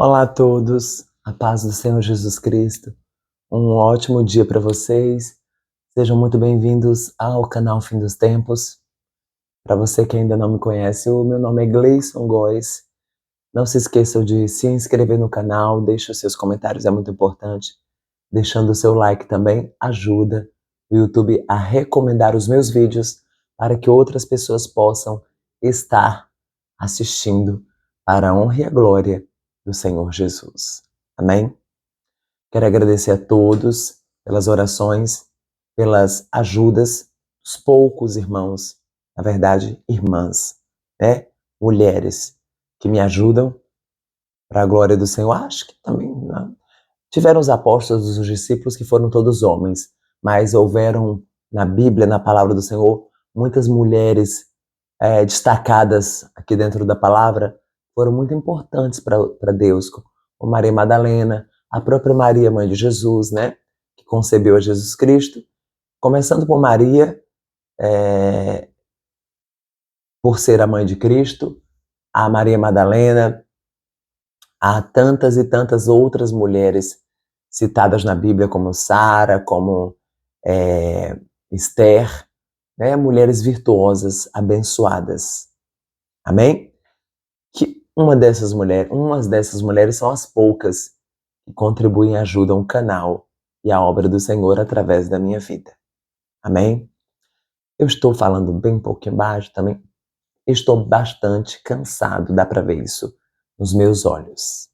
Olá a todos, a paz do Senhor Jesus Cristo. Um ótimo dia para vocês. Sejam muito bem-vindos ao canal Fim dos Tempos. Para você que ainda não me conhece, o meu nome é Gleison Góes. Não se esqueçam de se inscrever no canal, deixe os seus comentários, é muito importante. Deixando o seu like também ajuda o YouTube a recomendar os meus vídeos para que outras pessoas possam estar assistindo para a honra e a glória do Senhor Jesus. Amém? Quero agradecer a todos pelas orações, pelas ajudas, os poucos irmãos, na verdade, irmãs, né? Mulheres que me ajudam para a glória do Senhor. Acho que também, né? Tiveram os apóstolos, os discípulos que foram todos homens, mas houveram na Bíblia, na palavra do Senhor, muitas mulheres destacadas aqui dentro da palavra, foram muito importantes para Deus, como Maria Madalena, a própria Maria, mãe de Jesus, né, que concebeu a Jesus Cristo. Começando por Maria, por ser a mãe de Cristo, a Maria Madalena, há tantas e tantas outras mulheres citadas na Bíblia, como Sara, como Esther, né, mulheres virtuosas, abençoadas. Amém? Que umas dessas mulheres são as poucas que contribuem e ajudam o canal e a obra do Senhor através da minha vida. Amém? Eu estou falando bem pouquinho baixo também. Estou bastante cansado, dá para ver isso nos meus olhos.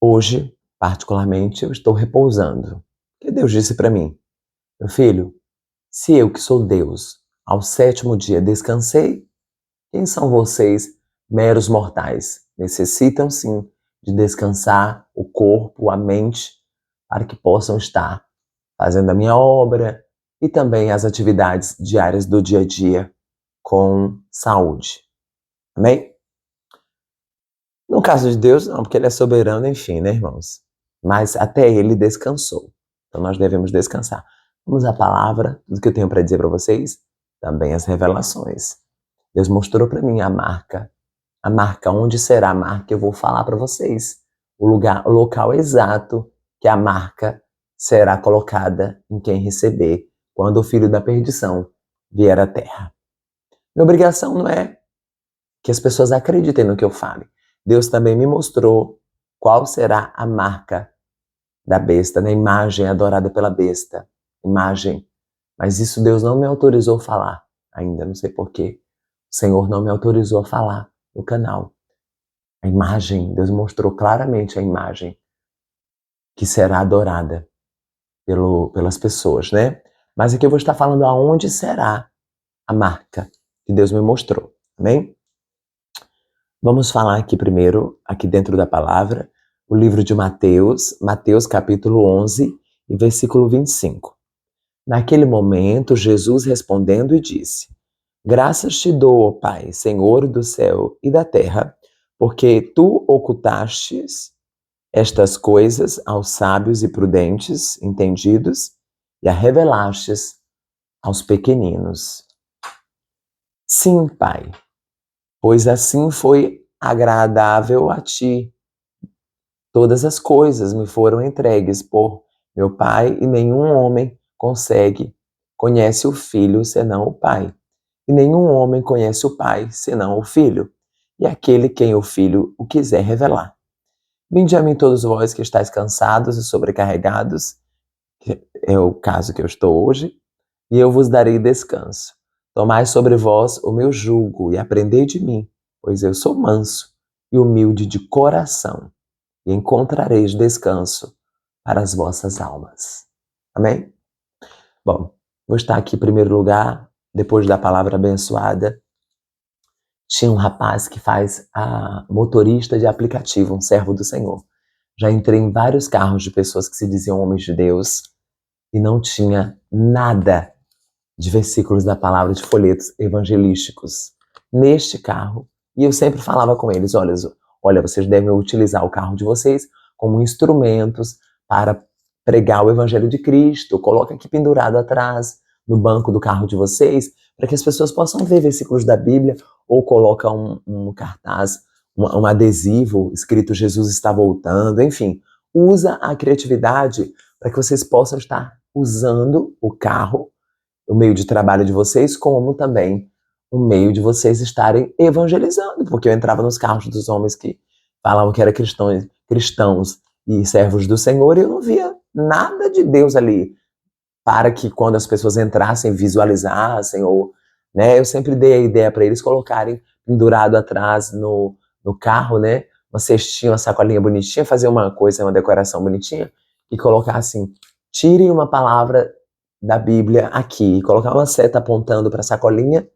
Hoje, particularmente, eu estou repousando. Porque Deus disse para mim: meu filho, se eu que sou Deus, ao 7º dia descansei, quem são vocês, meros mortais? Necessitam sim de descansar o corpo, a mente, para que possam estar fazendo a minha obra e também as atividades diárias do dia a dia com saúde. Amém? No caso de Deus, não, porque Ele é soberano, enfim, né, irmãos? Mas até Ele descansou. Então nós devemos descansar. Vamos à palavra, tudo que eu tenho para dizer para vocês, também as revelações. Deus mostrou para mim a marca onde será a marca, eu vou falar para vocês. O local exato que a marca será colocada em quem receber quando o filho da perdição vier à terra. Minha obrigação não é que as pessoas acreditem no que eu fale. Deus também me mostrou qual será a marca da besta, na imagem adorada pela besta. Imagem. Mas isso Deus não me autorizou a falar ainda, não sei porquê. O Senhor não me autorizou a falar no canal. A imagem, Deus mostrou claramente a imagem que será adorada pelas pessoas, né? Mas aqui eu vou estar falando aonde será a marca que Deus me mostrou, amém? Vamos falar aqui primeiro, aqui dentro da palavra, o livro de Mateus, Mateus capítulo 11 e versículo 25. Naquele momento, Jesus respondendo e disse: graças te dou, ó Pai, Senhor do céu e da terra, porque tu ocultastes estas coisas aos sábios e prudentes, entendidos, e a revelastes aos pequeninos. Sim, Pai, pois assim foi agradável a ti. Todas as coisas me foram entregues por meu Pai, e nenhum homem conhece o Filho senão o Pai. E nenhum homem conhece o Pai senão o Filho, e aquele quem o Filho o quiser revelar. Vinde a mim todos vós que estáis cansados e sobrecarregados, que é o caso que eu estou hoje, e eu vos darei descanso. Tomai sobre vós o meu jugo e aprendei de mim, pois eu sou manso e humilde de coração, e encontrareis descanso para as vossas almas. Amém? Bom, vou estar aqui em primeiro lugar, depois da palavra abençoada. Tinha um rapaz que faz a motorista de aplicativo, um servo do Senhor. Já entrei em vários carros de pessoas que se diziam homens de Deus e não tinha nada de versículos da palavra, de folhetos evangelísticos neste carro. E eu sempre falava com eles: olha, vocês devem utilizar o carro de vocês como instrumentos para pregar o evangelho de Cristo. Coloca aqui pendurado atrás, no banco do carro de vocês, para que as pessoas possam ver versículos da Bíblia, ou coloca um cartaz, um adesivo escrito Jesus está voltando, enfim. Usa a criatividade para que vocês possam estar usando o carro, o meio de trabalho de vocês, como também um meio de vocês estarem evangelizando, porque eu entrava nos carros dos homens que falavam que eram cristãos e servos do Senhor, e eu não via nada de Deus ali, para que quando as pessoas entrassem, visualizassem, ou, né, eu sempre dei a ideia para eles colocarem pendurado atrás no carro, né, uma cestinha, uma sacolinha bonitinha, fazer uma coisa, uma decoração bonitinha, e colocar assim, tirem uma palavra da Bíblia aqui, e colocar uma seta apontando para a sacolinha,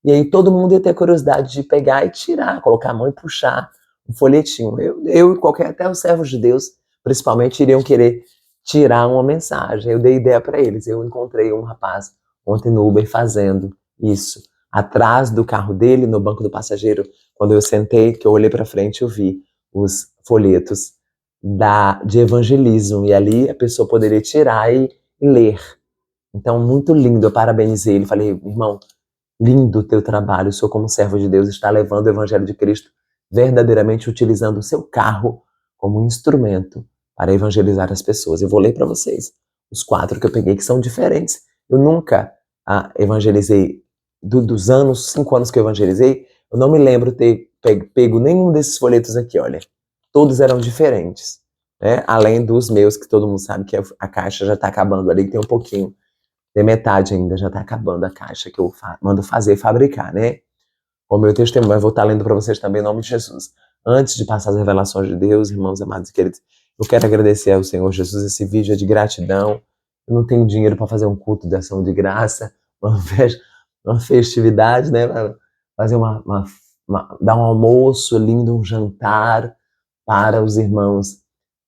e aí todo mundo ia ter curiosidade de pegar e tirar, colocar a mão e puxar um folhetinho. Eu e qualquer, até os servos de Deus, principalmente, iriam querer tirar uma mensagem. Eu dei ideia para eles. Eu encontrei um rapaz ontem no Uber fazendo isso. Atrás do carro dele, no banco do passageiro, quando eu sentei, que eu olhei para frente, eu vi os folhetos de evangelismo. E ali a pessoa poderia tirar e ler. Então, muito lindo. Eu parabenizei ele. Falei, irmão, lindo o teu trabalho. O senhor, como servo de Deus, está levando o evangelho de Cristo, verdadeiramente utilizando o seu carro como instrumento para evangelizar as pessoas. Eu vou ler para vocês os 4 que eu peguei, que são diferentes. Eu nunca evangelizei, dos 5 anos que eu evangelizei, eu não me lembro ter pego nenhum desses folhetos aqui, olha. Todos eram diferentes, né? Além dos meus, que todo mundo sabe que a caixa já está acabando ali, que tem um pouquinho. Tem metade ainda, já está acabando a caixa que eu mando fabricar, né? O meu testemunho, eu vou estar lendo para vocês também em nome de Jesus. Antes de passar as revelações de Deus, irmãos amados e queridos, eu quero agradecer ao Senhor Jesus. Esse vídeo é de gratidão. Eu não tenho dinheiro para fazer um culto de ação de graça, uma festividade, né? Fazer dar um almoço lindo, um jantar para os irmãos,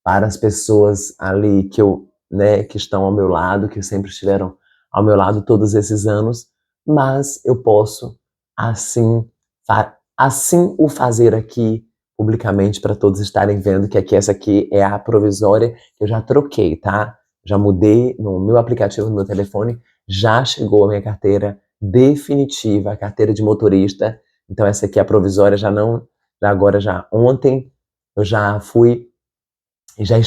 para as pessoas ali que estão ao meu lado, que sempre estiveram ao meu lado todos esses anos, mas eu posso assim o fazer aqui publicamente para todos estarem vendo que essa aqui é a provisória que eu já troquei, tá? Já mudei no meu aplicativo, no meu telefone, já chegou a minha carteira definitiva, a carteira de motorista. Então essa aqui é a provisória, já ontem eu já fui e já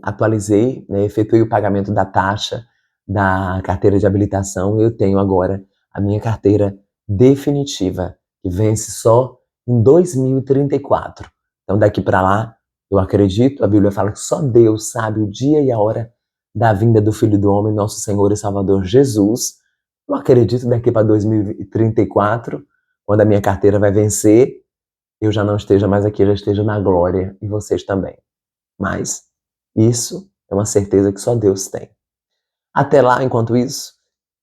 atualizei, né, efetuei o pagamento da taxa da carteira de habilitação e eu tenho agora a minha carteira definitiva, que vence só em 2034. Então daqui para lá, eu acredito, a Bíblia fala que só Deus sabe o dia e a hora da vinda do Filho do Homem, nosso Senhor e Salvador Jesus. Eu acredito daqui para 2034, quando a minha carteira vai vencer, eu já não esteja mais aqui, eu já esteja na glória, e vocês também. Mas isso é uma certeza que só Deus tem. Até lá, enquanto isso,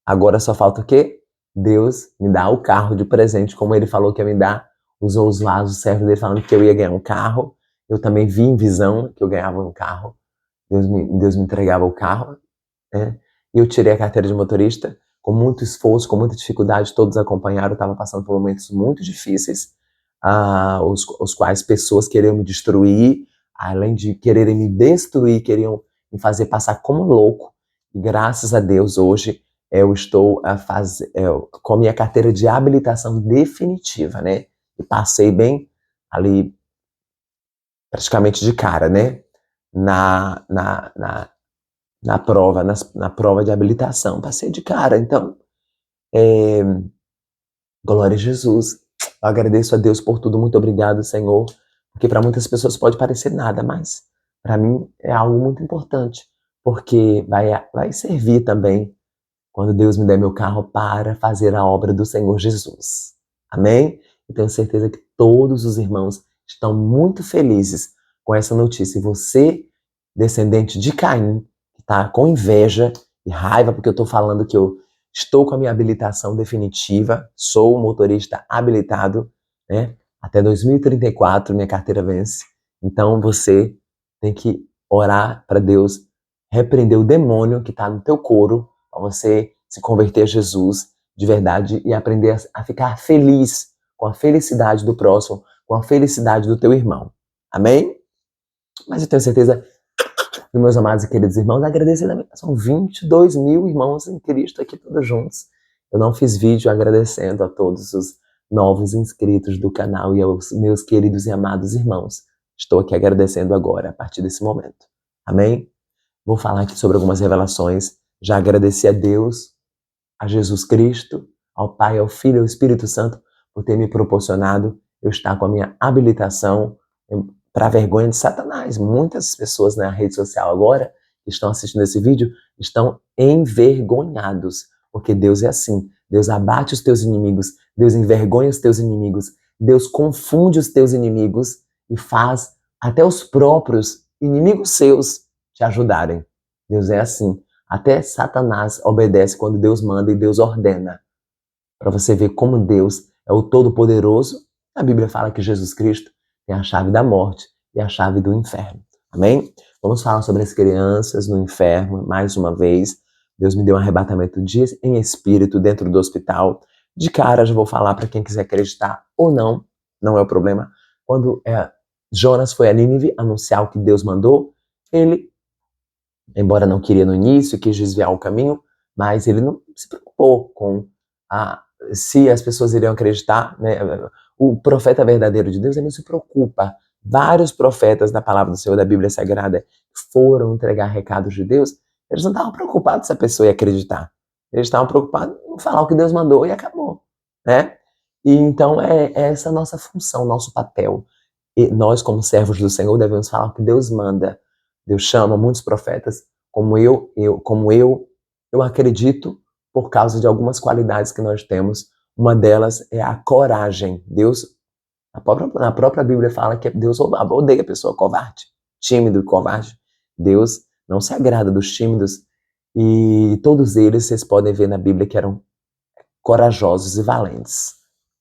agora só falta o quê? Deus me dá o carro de presente, como ele falou que ia me dar. Usou os lados, o servo dele falando que eu ia ganhar um carro. Eu também vi em visão que eu ganhava um carro. Deus me entregava o carro, né? E eu tirei a carteira de motorista com muito esforço, com muita dificuldade. Todos acompanharam, eu estava passando por momentos muito difíceis, os quais pessoas queriam me destruir, além de quererem me destruir, queriam me fazer passar como louco. E graças a Deus, hoje, eu estou com a minha carteira de habilitação definitiva, né? E passei bem ali, praticamente de cara, né? Na prova de habilitação. Passei de cara. Então, glória a Jesus. Eu agradeço a Deus por tudo. Muito obrigado, Senhor. Porque para muitas pessoas pode parecer nada, mas para mim é algo muito importante. Porque vai servir também quando Deus me der meu carro para fazer a obra do Senhor Jesus. Amém? Eu tenho certeza que todos os irmãos estão muito felizes com essa notícia. E você, descendente de Caim, que está com inveja e raiva porque eu estou falando que eu estou com a minha habilitação definitiva, sou um motorista habilitado, né? Até 2034 minha carteira vence. Então você tem que orar para Deus repreender o demônio que está no teu couro, para você se converter a Jesus de verdade e aprender a ficar feliz com a felicidade do próximo, com a felicidade do teu irmão. Amém? Mas eu tenho certeza que, meus amados e queridos irmãos, agradecendo, são 22 mil irmãos em Cristo aqui todos juntos. Eu não fiz vídeo agradecendo a todos os novos inscritos do canal e aos meus queridos e amados irmãos. Estou aqui agradecendo agora, a partir desse momento. Amém? Vou falar aqui sobre algumas revelações. Já agradeci a Deus, a Jesus Cristo, ao Pai, ao Filho e ao Espírito Santo por ter me proporcionado eu estar com a minha habilitação para a vergonha de Satanás. Muitas pessoas na rede social agora que estão assistindo esse vídeo estão envergonhados, porque Deus é assim. Deus abate os teus inimigos, Deus envergonha os teus inimigos, Deus confunde os teus inimigos e faz até os próprios inimigos seus te ajudarem. Deus é assim. Até Satanás obedece quando Deus manda e Deus ordena. Para você ver como Deus é o Todo-Poderoso. A Bíblia fala que Jesus Cristo tem a chave da morte e a chave do inferno. Amém? Vamos falar sobre as crianças no inferno mais uma vez. Deus me deu um arrebatamento em espírito dentro do hospital. De cara, já vou falar para quem quiser acreditar ou não, não é o problema. Quando Jonas foi a Nínive anunciar o que Deus mandou, ele, embora não queria no início, quis desviar o caminho, mas ele não se preocupou com se as pessoas iriam acreditar, né? O profeta verdadeiro de Deus, ele não se preocupa. Vários profetas da palavra do Senhor, da Bíblia Sagrada, foram entregar recados de Deus, eles não estavam preocupados se a pessoa ia acreditar. Eles estavam preocupados em falar o que Deus mandou e acabou, né? E então é essa a nossa função, nosso papel. E nós, como servos do Senhor, devemos falar o que Deus manda. Deus chama muitos profetas, como eu acredito, por causa de algumas qualidades que nós temos. Uma delas é a coragem. Deus, na própria Bíblia fala que Deus odeia a pessoa covarde, tímido e covarde. Deus não se agrada dos tímidos. E todos eles, vocês podem ver na Bíblia, que eram corajosos e valentes.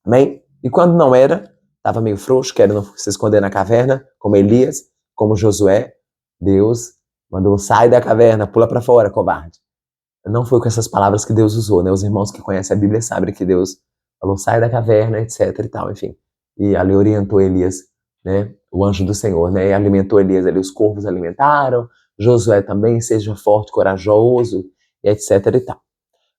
Amém? E quando não era, estava meio frouxo, querendo se esconder na caverna, como Elias, como Josué, Deus mandou: sai da caverna, pula para fora, covarde. Não foi com essas palavras que Deus usou, né? Os irmãos que conhecem a Bíblia sabem que Deus falou: sai da caverna, etc e tal, enfim. E ali orientou Elias, né? O anjo do Senhor, né? E alimentou Elias ali, os corvos alimentaram, Josué também, seja forte, corajoso, e etc e tal.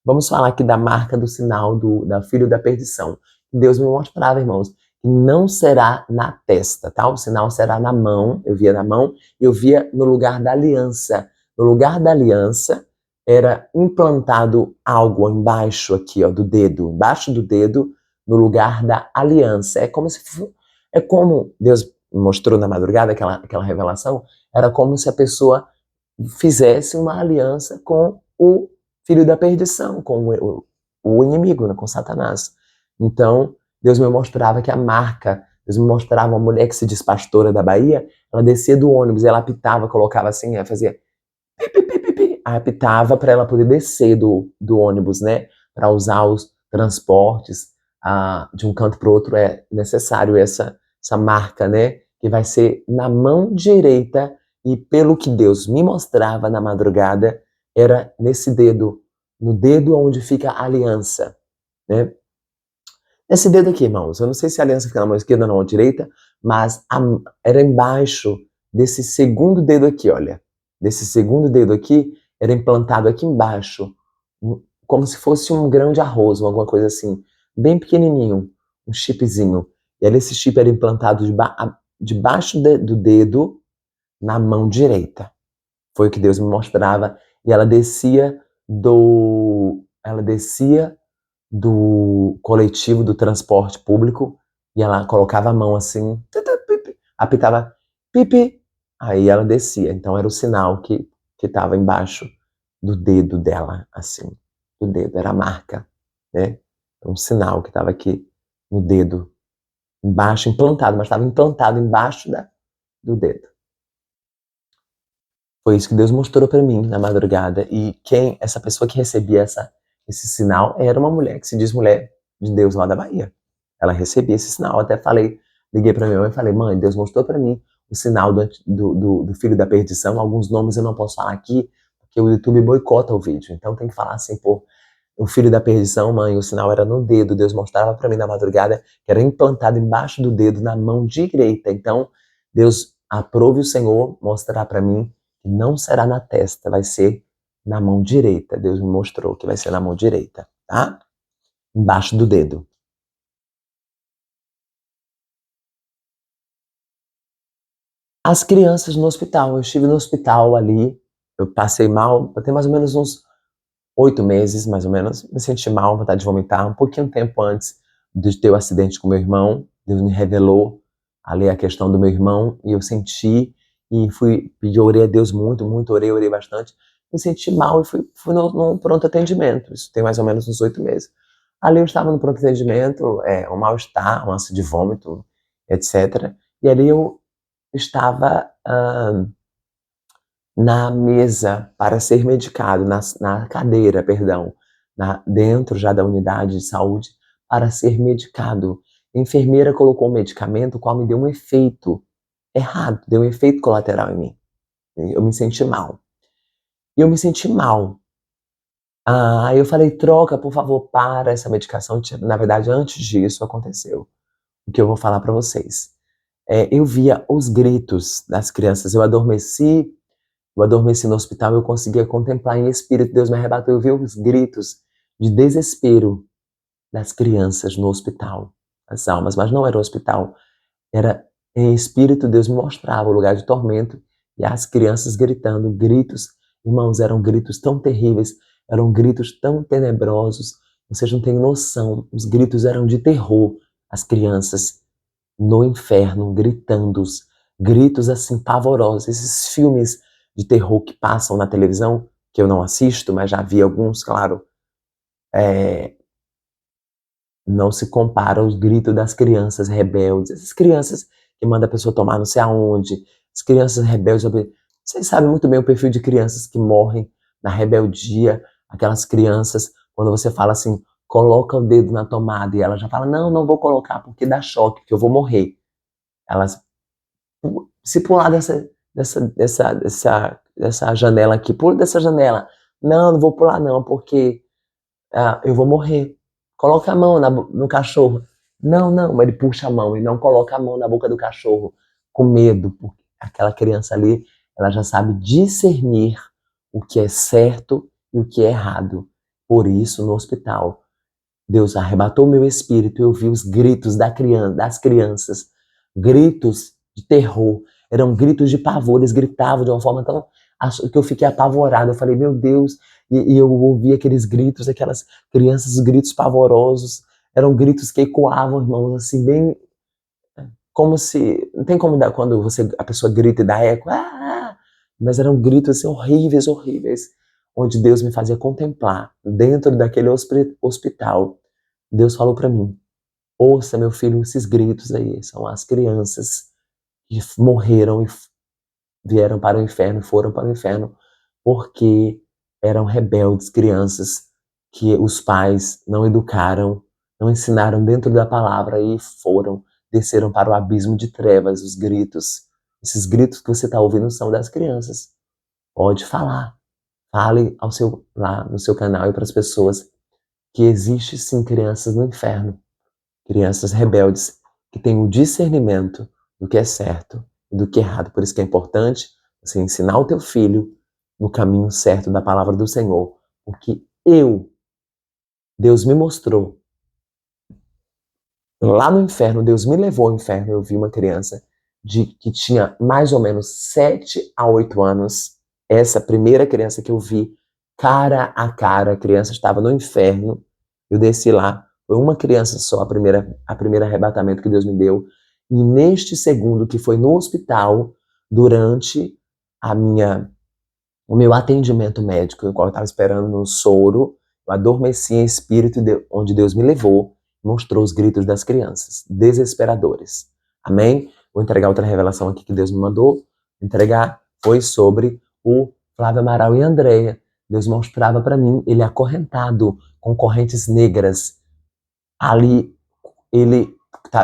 Vamos falar aqui da marca do sinal da filho da perdição. Deus me mostrava, irmãos, que não será na testa, tá? O sinal será na mão, eu via na mão, e eu via no lugar da aliança. No lugar da aliança era implantado algo embaixo aqui, ó, do dedo, embaixo do dedo, no lugar da aliança. É como Deus mostrou na madrugada aquela revelação, era como se a pessoa fizesse uma aliança com o filho da perdição, com o inimigo, né, com Satanás. Então, Deus me mostrava que a marca, Deus me mostrava uma mulher que se diz pastora da Bahia, ela descia do ônibus, ela apitava, colocava assim, ela fazia pi, pi, pi, pi, pi, apitava para ela poder descer do ônibus, né, para usar os transportes de um canto para o outro. É necessário essa marca, né, que vai ser na mão direita. E pelo que Deus me mostrava na madrugada, era nesse dedo, no dedo onde fica a aliança, né? Esse dedo aqui, irmãos, eu não sei se a aliança fica na mão esquerda ou na mão direita, mas era embaixo desse segundo dedo aqui, olha. Desse segundo dedo aqui, era implantado aqui embaixo, como se fosse um grão de arroz, ou alguma coisa assim, bem pequenininho, um chipzinho. E ali esse chip era implantado debaixo do dedo, na mão direita. Foi o que Deus me mostrava. E ela descia do coletivo, do transporte público, e ela colocava a mão assim, apitava, pipi, aí ela descia. Então era o sinal que estava embaixo do dedo dela, assim, do dedo, era a marca, né? Era um sinal que estava aqui no dedo, embaixo, implantado, mas estava implantado embaixo do dedo. Foi isso que Deus mostrou para mim na madrugada. E essa pessoa que recebia esse sinal era uma mulher que se diz mulher de Deus lá da Bahia. Ela recebia esse sinal. Até liguei para minha mãe e falei: mãe, Deus mostrou para mim o sinal do filho da perdição. Alguns nomes eu não posso falar aqui, porque o YouTube boicota o vídeo. Então tem que falar assim: pô, o filho da perdição, mãe, o sinal era no dedo. Deus mostrava para mim na madrugada que era implantado embaixo do dedo, na mão direita. Então Deus aprove o Senhor mostrar para mim que não será na testa, vai ser na mão direita. Deus me mostrou que vai ser na mão direita, tá? Embaixo do dedo. As crianças no hospital, eu estive no hospital ali, eu passei mal, tem mais ou menos uns 8 meses, mais ou menos, me senti mal, vontade de vomitar, um pouquinho tempo antes de ter o acidente com meu irmão, Deus me revelou ali a questão do meu irmão, e eu senti, e orei a Deus muito, muito, orei bastante, me senti mal e fui no pronto atendimento, isso tem mais ou menos uns 8 meses. Ali eu estava no pronto atendimento, um mal-estar, um ânsia de vômito, etc. E ali eu estava na mesa para ser medicado, na cadeira, perdão, dentro já da unidade de saúde, para ser medicado. A enfermeira colocou um medicamento, o qual me deu um efeito errado, deu um efeito colateral em mim. Eu me senti mal. E eu me senti mal. Aí eu falei, troca, por favor, para essa medicação. Na verdade, antes disso aconteceu o que eu vou falar para vocês. Eu via os gritos das crianças, eu adormeci no hospital, eu conseguia contemplar em espírito, Deus me arrebatou, eu vi os gritos de desespero das crianças no hospital, as almas, mas não era o hospital, era em espírito, Deus me mostrava o lugar de tormento e as crianças gritando, gritos, irmãos, eram gritos tão terríveis, eram gritos tão tenebrosos, vocês não têm noção, os gritos eram de terror, as crianças no inferno, gritando, gritos assim pavorosos, esses filmes de terror que passam na televisão, que eu não assisto, mas já vi alguns, claro, não se compara aos gritos das crianças rebeldes, essas crianças que mandam a pessoa tomar não sei aonde, as crianças rebeldes, vocês sabem muito bem o perfil de crianças que morrem na rebeldia, aquelas crianças, quando você fala assim, coloca o dedo na tomada, e ela já fala, não, não vou colocar, porque dá choque, que eu vou morrer. Elas, se pular dessa janela aqui, pula dessa janela, não vou pular não, porque eu vou morrer. Coloca a mão no cachorro. Não, mas ele puxa a mão e não coloca a mão na boca do cachorro com medo, porque aquela criança ali, ela já sabe discernir o que é certo e o que é errado. Por isso, no hospital, Deus arrebatou meu espírito e eu vi os gritos das crianças, gritos de terror, eram gritos de pavor, eles gritavam de uma forma tão que eu fiquei apavorado. Eu falei, meu Deus, e eu ouvi aqueles gritos, aquelas crianças, gritos pavorosos, eram gritos que ecoavam, irmãos, assim, bem como se, não tem como dar quando a pessoa grita e dá eco, mas eram gritos assim, horríveis, horríveis, onde Deus me fazia contemplar, dentro daquele hospital, Deus falou para mim, ouça meu filho, esses gritos aí, são as crianças que morreram e vieram para o inferno, foram para o inferno, porque eram rebeldes, crianças que os pais não educaram, não ensinaram dentro da palavra e desceram para o abismo de trevas, os gritos. Esses gritos que você está ouvindo são das crianças. Pode falar. Fale lá no seu canal e para as pessoas que existe sim crianças no inferno, crianças rebeldes que têm o discernimento do que é certo e do que é errado. Por isso que é importante você ensinar o teu filho no caminho certo da palavra do Senhor, porque Deus me mostrou lá no inferno, Deus me levou ao inferno, eu vi uma criança que tinha mais ou menos 7 a 8 anos, essa primeira criança que eu vi cara a cara, a criança estava no inferno, eu desci lá, foi uma criança só, a primeira arrebatamento que Deus me deu, e neste segundo, que foi no hospital, durante o meu atendimento médico, no qual eu estava esperando no soro, eu adormeci em espírito, onde Deus me levou, mostrou os gritos das crianças, desesperadores. Amém? Vou entregar outra revelação aqui que Deus me mandou. Entregar foi sobre o Flávio Amaral e Andréia. Deus mostrava para mim ele acorrentado com correntes negras. Ali ele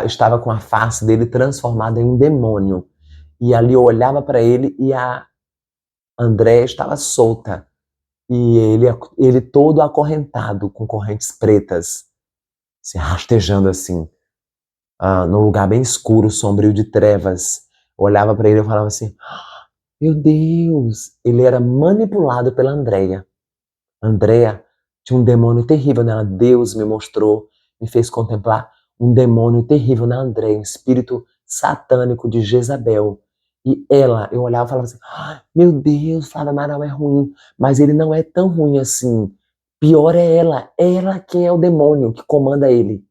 estava com a face dele transformada em um demônio. E ali eu olhava para ele e a Andréia estava solta. E ele todo acorrentado com correntes pretas, se rastejando assim, num lugar bem escuro, sombrio de trevas. Eu olhava para ele e falava assim, meu Deus, ele era manipulado pela Andréia. Andréia tinha um demônio terrível nela. Deus me mostrou, me fez contemplar um demônio terrível na Andréia, um espírito satânico de Jezabel. E ela, eu olhava e falava assim: meu Deus, Flávio Amaral é ruim, mas ele não é tão ruim assim. Pior é ela que é o demônio que comanda ele.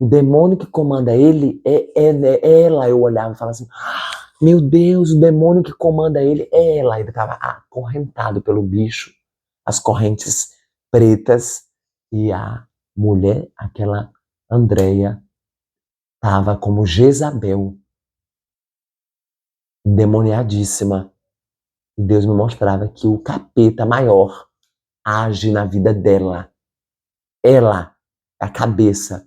O demônio que comanda ele é ela. Eu olhava e falava assim: meu Deus, o demônio que comanda ele é ela. Ele estava acorrentado pelo bicho, as correntes pretas, e a mulher, aquela Andreia, estava como Jezabel, endemoniadíssima. E Deus me mostrava que o capeta maior age na vida dela. Ela é a cabeça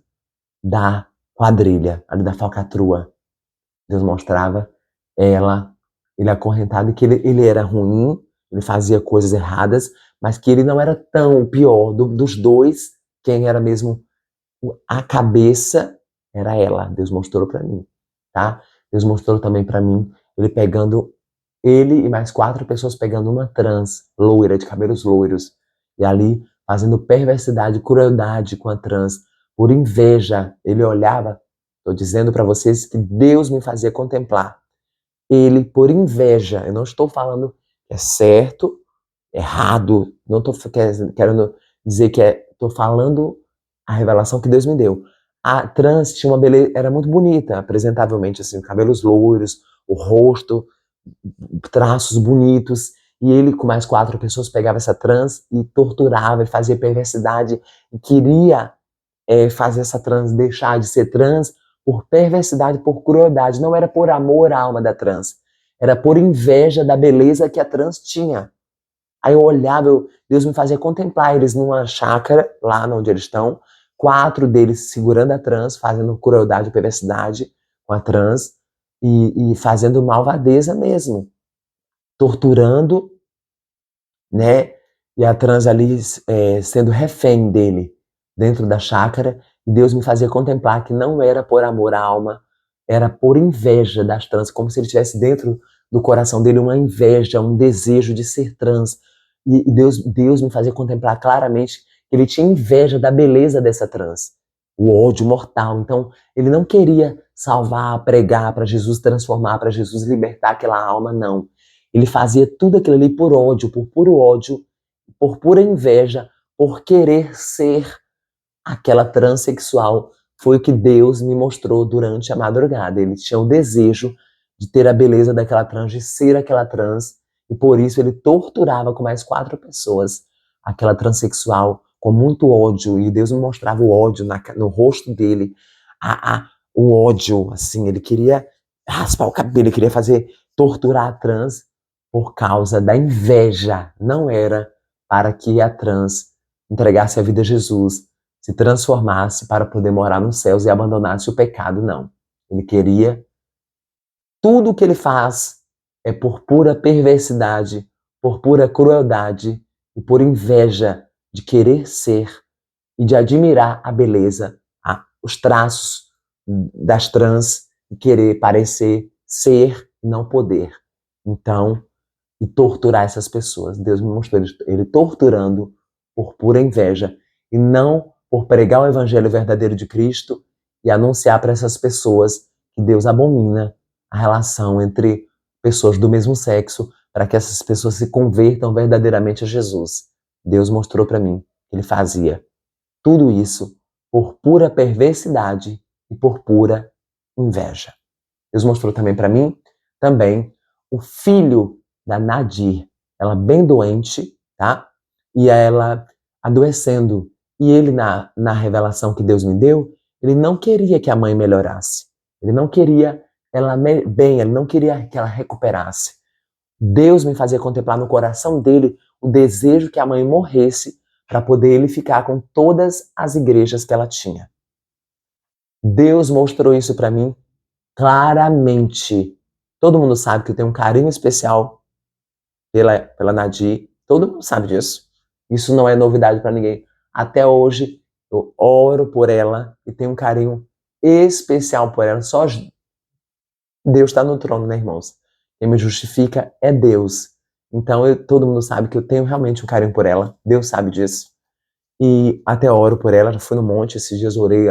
da quadrilha, ali da falcatrua. Deus mostrava ela, ele acorrentado, e que ele era ruim, ele fazia coisas erradas, mas que ele não era tão o pior dos dois. Quem era mesmo a cabeça era ela. Deus mostrou para mim, tá? Deus mostrou também para mim ele pegando, ele e mais 4 pessoas pegando uma trans loira, de cabelos loiros, e ali fazendo perversidade, crueldade com a trans, por inveja. Ele olhava, estou dizendo para vocês que Deus me fazia contemplar. Ele, por inveja, eu não estou falando que é certo, errado, não estou querendo dizer que estou falando a revelação que Deus me deu. A trans tinha uma beleza, era muito bonita, apresentavelmente, assim, cabelos loiros, o rosto, traços bonitos, e ele com mais 4 pessoas pegava essa trans e torturava e fazia perversidade, e queria fazer essa trans deixar de ser trans por perversidade, por crueldade. Não era por amor à alma da trans, era por inveja da beleza que a trans tinha. Aí eu olhava, Deus me fazia contemplar eles numa chácara, lá onde eles estão, 4 deles segurando a trans, fazendo crueldade e perversidade com a trans, e fazendo malvadeza mesmo, torturando, né? E a trans ali sendo refém dele dentro da chácara, e Deus me fazia contemplar que não era por amor à alma, era por inveja das trans, como se ele tivesse dentro do coração dele uma inveja, um desejo de ser trans. E Deus me fazia contemplar claramente que ele tinha inveja da beleza dessa trans, o ódio mortal. Então, ele não queria salvar, pregar para Jesus, transformar, para Jesus libertar aquela alma, não. Ele fazia tudo aquilo ali por ódio, por puro ódio, por pura inveja, por querer ser aquela transexual. Foi o que Deus me mostrou durante a madrugada. Ele tinha o desejo de ter a beleza daquela trans, de ser aquela trans, e por isso ele torturava com mais 4 pessoas aquela transexual com muito ódio, e Deus me mostrava o ódio no rosto dele, o ódio, assim, ele queria raspar o cabelo, ele queria torturar a trans por causa da inveja. Não era para que a trans entregasse a vida a Jesus, se transformasse para poder morar nos céus e abandonasse o pecado, não. Ele queria, tudo o que ele faz é por pura perversidade, por pura crueldade e por inveja de querer ser e de admirar a beleza, os traços das trans, e querer parecer ser e não poder. Então, e torturar essas pessoas. Deus me mostrou ele torturando por pura inveja, e não por pregar o evangelho verdadeiro de Cristo e anunciar para essas pessoas que Deus abomina a relação entre pessoas do mesmo sexo, para que essas pessoas se convertam verdadeiramente a Jesus. Deus mostrou para mim que ele fazia tudo isso por pura perversidade e por pura inveja. Deus mostrou também para mim, também, o filho da Nadir, ela bem doente, tá? E ela adoecendo. E ele, na revelação que Deus me deu, ele não queria que a mãe melhorasse. Ele não queria ela bem, ele não queria que ela recuperasse. Deus me fazia contemplar no coração dele o desejo que a mãe morresse para poder ele ficar com todas as igrejas que ela tinha. Deus mostrou isso para mim claramente. Todo mundo sabe que eu tenho um carinho especial pela Nadir. Todo mundo sabe disso. Isso não é novidade para ninguém. Até hoje, eu oro por ela e tenho um carinho especial por ela. Só Deus está no trono, né, irmãos? Quem me justifica é Deus. Então, todo mundo sabe que eu tenho realmente um carinho por ela. Deus sabe disso. E até oro por ela. Já fui no monte esses dias, orei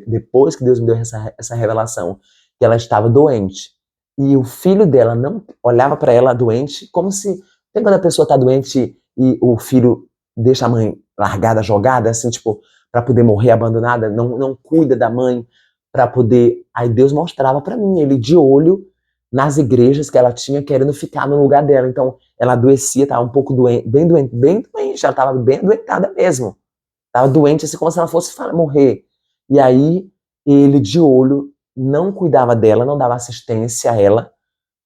depois que Deus me deu essa revelação, que ela estava doente. e o filho dela não olhava para ela doente, como se... Tem quando a pessoa tá doente e o filho deixa a mãe largada, jogada, assim, tipo, para poder morrer abandonada, não cuida da mãe, para poder... Aí Deus mostrava para mim, ele de olho nas igrejas que ela tinha, querendo ficar no lugar dela. Então, ela adoecia, tava um pouco doente, bem doente, ela tava bem adoentada mesmo. Tava doente, assim, como se ela fosse morrer. E aí, ele de olho, não cuidava dela, não dava assistência a ela,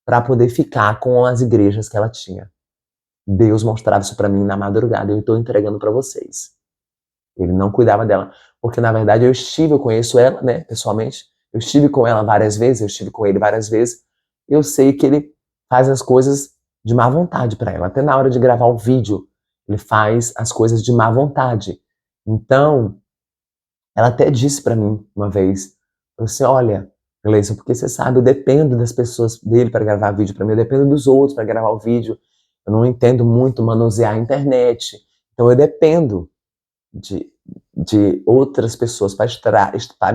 para poder ficar com as igrejas que ela tinha. Deus mostrava isso para mim na madrugada, e eu estou entregando para vocês. Ele não cuidava dela, porque na verdade eu conheço ela, né, pessoalmente, eu estive com ela várias vezes, eu estive com ele várias vezes, eu sei que ele faz as coisas de má vontade para ela, até na hora de gravar o vídeo, ele faz as coisas de má vontade. Então, ela até disse para mim uma vez, falou assim, olha, Gleison, porque você sabe, eu dependo das pessoas dele para gravar vídeo para mim, eu dependo dos outros para gravar o vídeo, eu não entendo muito manusear a internet, então eu dependo de, de outras pessoas para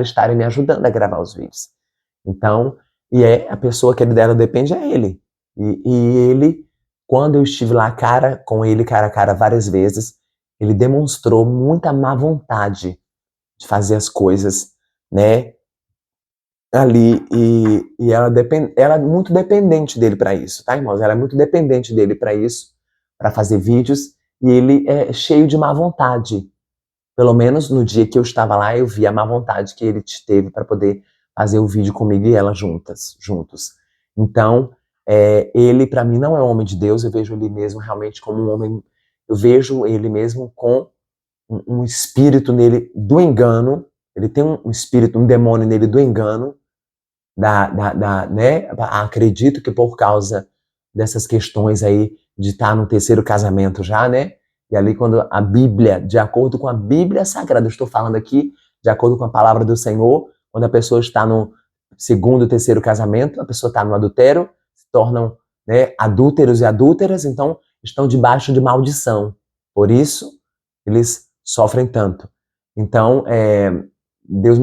estarem me ajudando a gravar os vídeos. Então, a pessoa que ele dela depende é ele. E ele, quando eu estive lá com ele cara a cara várias vezes, ele demonstrou muita má vontade de fazer as coisas, né, ali, e ela é muito dependente dele para isso, tá, irmãos? Ela é muito dependente dele para isso, para fazer vídeos, e ele é cheio de má vontade. Pelo menos no dia que eu estava lá, eu vi a má vontade que ele teve para poder fazer o vídeo comigo e ela juntos. Então, ele para mim não é um homem de Deus, eu vejo ele mesmo realmente como um homem, eu vejo ele mesmo com um espírito nele do engano, ele tem um espírito, um demônio nele do engano, né? Acredito que por causa dessas questões aí de estar no terceiro casamento já, né? E ali quando a Bíblia, de acordo com a Bíblia Sagrada, eu estou falando aqui, de acordo com a palavra do Senhor, quando a pessoa está no segundo, terceiro casamento, a pessoa está no adultério, se tornam, né, adúlteros e adúlteras, então estão debaixo de maldição. Por isso, eles sofrem tanto. Então, Deus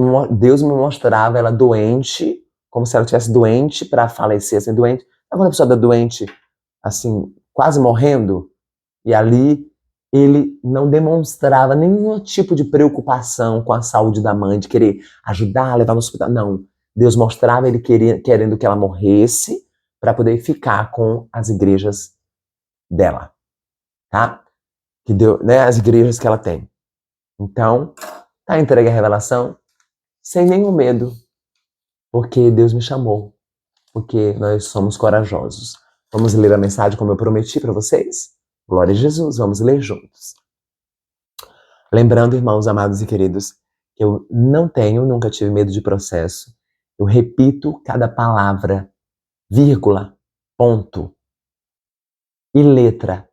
me mostrava ela doente, como se ela estivesse doente para falecer, assim, doente. Sabe quando a pessoa está doente, assim, quase morrendo? E ali ele não demonstrava nenhum tipo de preocupação com a saúde da mãe, de querer ajudar, levar no hospital. Não. Deus mostrava ele querendo que ela morresse para poder ficar com as igrejas dela, tá? Que deu, né, as igrejas que ela tem. Então, tá entregue a revelação sem nenhum medo, porque Deus me chamou, porque nós somos corajosos. Vamos ler a mensagem como eu prometi para vocês? Glória a Jesus, vamos ler juntos. Lembrando, irmãos amados e queridos, que eu nunca tive medo de processo. Eu repito cada palavra, vírgula, ponto e letra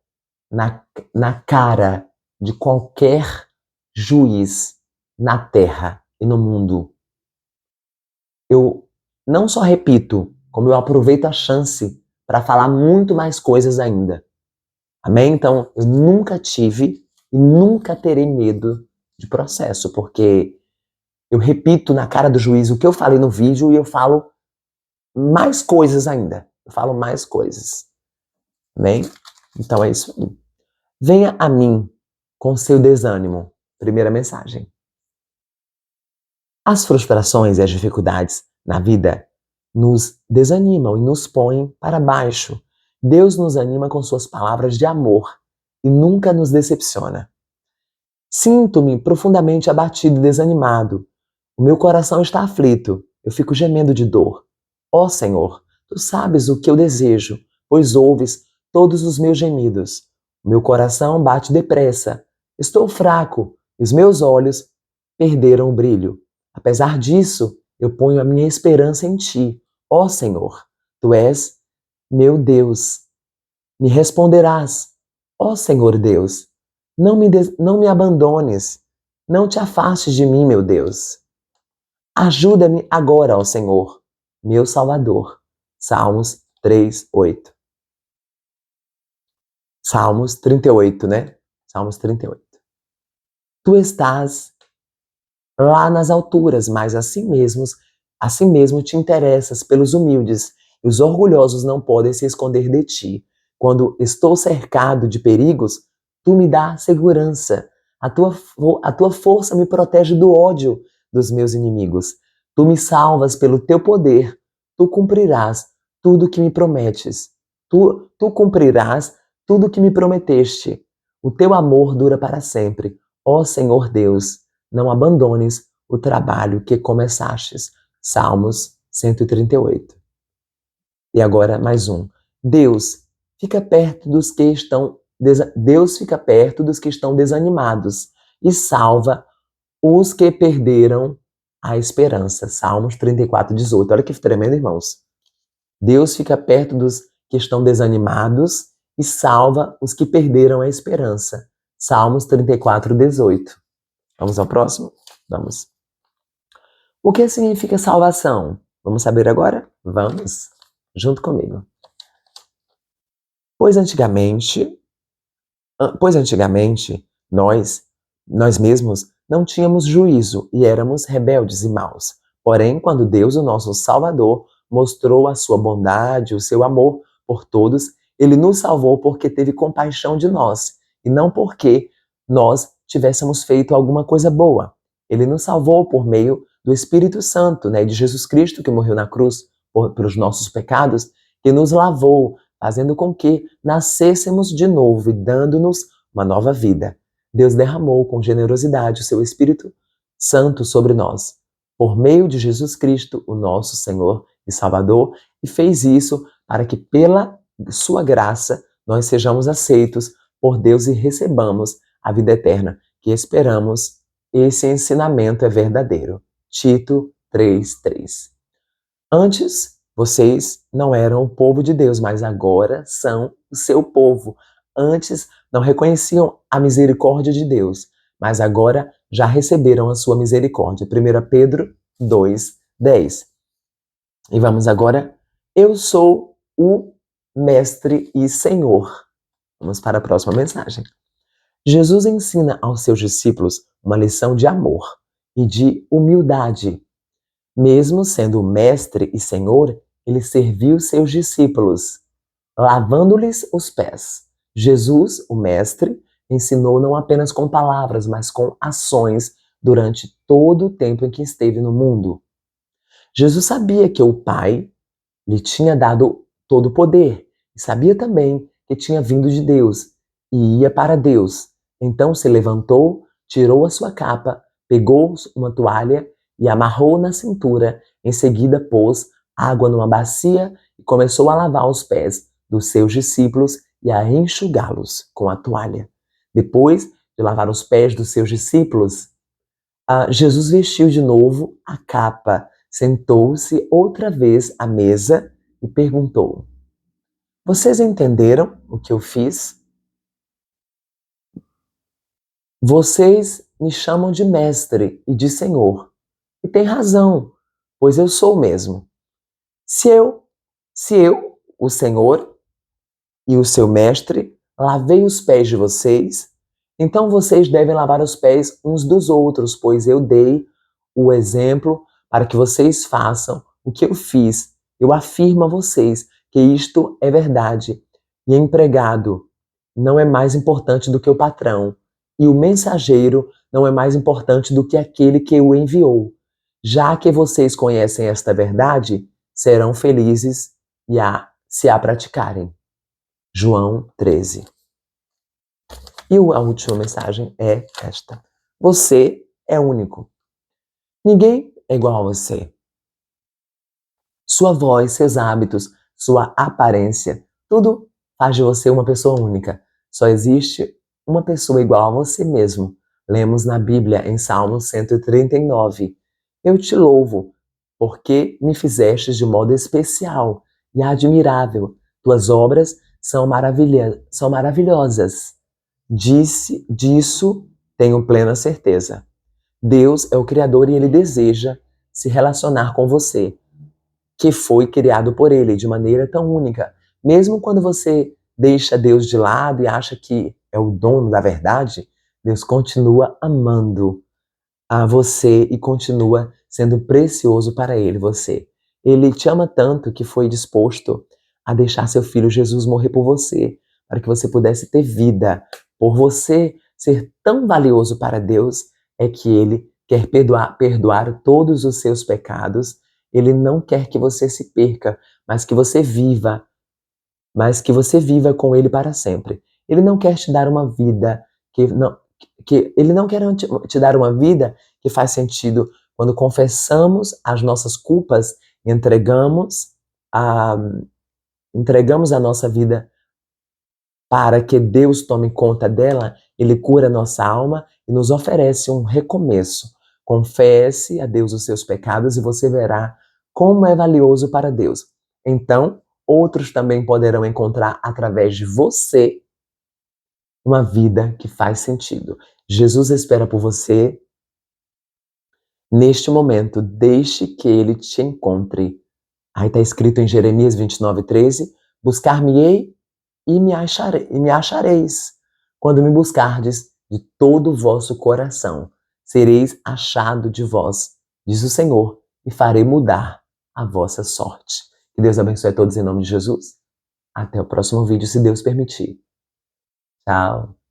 na cara de qualquer juiz na terra e no mundo. Eu não só repito, como eu aproveito a chance para falar muito mais coisas ainda. Amém? Então, eu nunca tive e nunca terei medo de processo, porque eu repito na cara do juiz o que eu falei no vídeo e eu falo mais coisas ainda. Eu falo mais coisas. Amém? Então é isso aí. Venha a mim com seu desânimo. Primeira mensagem. As frustrações e as dificuldades na vida nos desanimam e nos põem para baixo. Deus nos anima com suas palavras de amor e nunca nos decepciona. Sinto-me profundamente abatido e desanimado. O meu coração está aflito, eu fico gemendo de dor. Ó Senhor, tu sabes o que eu desejo, pois ouves todos os meus gemidos. O meu coração bate depressa, estou fraco e os meus olhos perderam o brilho. Apesar disso, eu ponho a minha esperança em ti. Ó Senhor, tu és meu Deus. Me responderás. Ó Senhor Deus, não me abandones, não te afastes de mim, meu Deus. Ajuda-me agora, ó Senhor, meu Salvador. Salmos 3:8. Salmos 38, né? Salmos 38. Tu estás lá nas alturas, mas assim mesmo te interessas pelos humildes Os orgulhosos não podem se esconder de ti. Quando estou cercado de perigos, tu me dá segurança. A tua força me protege do ódio dos meus inimigos. Tu me salvas pelo teu poder. Tu cumprirás tudo que me prometes. Tu cumprirás tudo que me prometeste. O teu amor dura para sempre. Ó Senhor Deus, não abandones o trabalho que começastes. Salmos 138. E agora mais um. Deus fica perto dos que estão desanimados e salva os que perderam a esperança. Salmos 34:18. Olha que tremendo, irmãos. Deus fica perto dos que estão desanimados e salva os que perderam a esperança. Salmos 34:18. Vamos ao próximo? Vamos. O que significa salvação? Vamos saber agora? Vamos, junto comigo. Pois antigamente nós mesmos não tínhamos juízo e éramos rebeldes e maus. Porém, quando Deus, o nosso Salvador, mostrou a sua bondade, o seu amor por todos, ele nos salvou porque teve compaixão de nós e não porque nós tivéssemos feito alguma coisa boa. Ele nos salvou por meio do Espírito Santo, de Jesus Cristo, que morreu na cruz pelos nossos pecados, que nos lavou, fazendo com que nascêssemos de novo e dando-nos uma nova vida. Deus derramou com generosidade o seu Espírito Santo sobre nós, por meio de Jesus Cristo, o nosso Senhor e Salvador, e fez isso para que pela sua graça nós sejamos aceitos por Deus e recebamos a vida eterna, que esperamos. Esse ensinamento é verdadeiro. Tito 3:3. Antes, vocês não eram o povo de Deus, mas agora são o seu povo. Antes, não reconheciam a misericórdia de Deus, mas agora já receberam a sua misericórdia. 1 Pedro 2:10. E vamos agora. Eu sou o Mestre e Senhor. Vamos para a próxima mensagem. Jesus ensina aos seus discípulos uma lição de amor e de humildade. Mesmo sendo o Mestre e Senhor, ele serviu seus discípulos, lavando-lhes os pés. Jesus, o Mestre, ensinou não apenas com palavras, mas com ações durante todo o tempo em que esteve no mundo. Jesus sabia que o Pai lhe tinha dado todo o poder e sabia também que tinha vindo de Deus e ia para Deus. Então se levantou, tirou a sua capa, pegou uma toalha e amarrou na cintura. Em seguida pôs água numa bacia e começou a lavar os pés dos seus discípulos e a enxugá-los com a toalha. Depois de lavar os pés dos seus discípulos, Jesus vestiu de novo a capa, sentou-se outra vez à mesa e perguntou: Vocês entenderam o que eu fiz? Vocês me chamam de mestre e de senhor. E tem razão, pois eu sou mesmo. Se eu, o Senhor e o seu mestre, lavei os pés de vocês, então vocês devem lavar os pés uns dos outros, pois eu dei o exemplo para que vocês façam o que eu fiz. Eu afirmo a vocês que isto é verdade. E o empregado não é mais importante do que o patrão, e o mensageiro não é mais importante do que aquele que o enviou. Já que vocês conhecem esta verdade, serão felizes se a praticarem. João 13. E a última mensagem é esta: você é único. Ninguém é igual a você. Sua voz, seus hábitos, sua aparência, tudo faz de você uma pessoa única. Só existe uma pessoa igual a você mesmo. Lemos na Bíblia em Salmo 139. Eu te louvo, porque me fizestes de modo especial e admirável. Tuas obras são maravilhosas. Disso tenho plena certeza. Deus é o Criador e Ele deseja se relacionar com você, que foi criado por Ele de maneira tão única. Mesmo quando você deixa Deus de lado e acha que é o dono da verdade, Deus continua amando a você e continua sendo precioso para Ele, você. Ele te ama tanto que foi disposto a deixar seu filho Jesus morrer por você, para que você pudesse ter vida. Por você ser tão valioso para Deus, é que Ele quer perdoar todos os seus pecados. Ele não quer que você se perca, mas que você viva, com Ele para sempre. Ele não quer te dar uma vida Ele não quer te dar uma vida que faz sentido quando confessamos as nossas culpas e a, entregamos a nossa vida para que Deus tome conta dela. Ele cura a nossa alma e nos oferece um recomeço. Confesse a Deus os seus pecados e você verá como é valioso para Deus. Então, outros também poderão encontrar através de você uma vida que faz sentido. Jesus espera por você. Neste momento, deixe que Ele te encontre. Aí está escrito em Jeremias 29:13, buscar-me-ei e me achareis, quando me buscardes de todo o vosso coração. Sereis achado de vós, diz o Senhor, e farei mudar a vossa sorte. Que Deus abençoe a todos em nome de Jesus. Até o próximo vídeo, se Deus permitir. Tchau.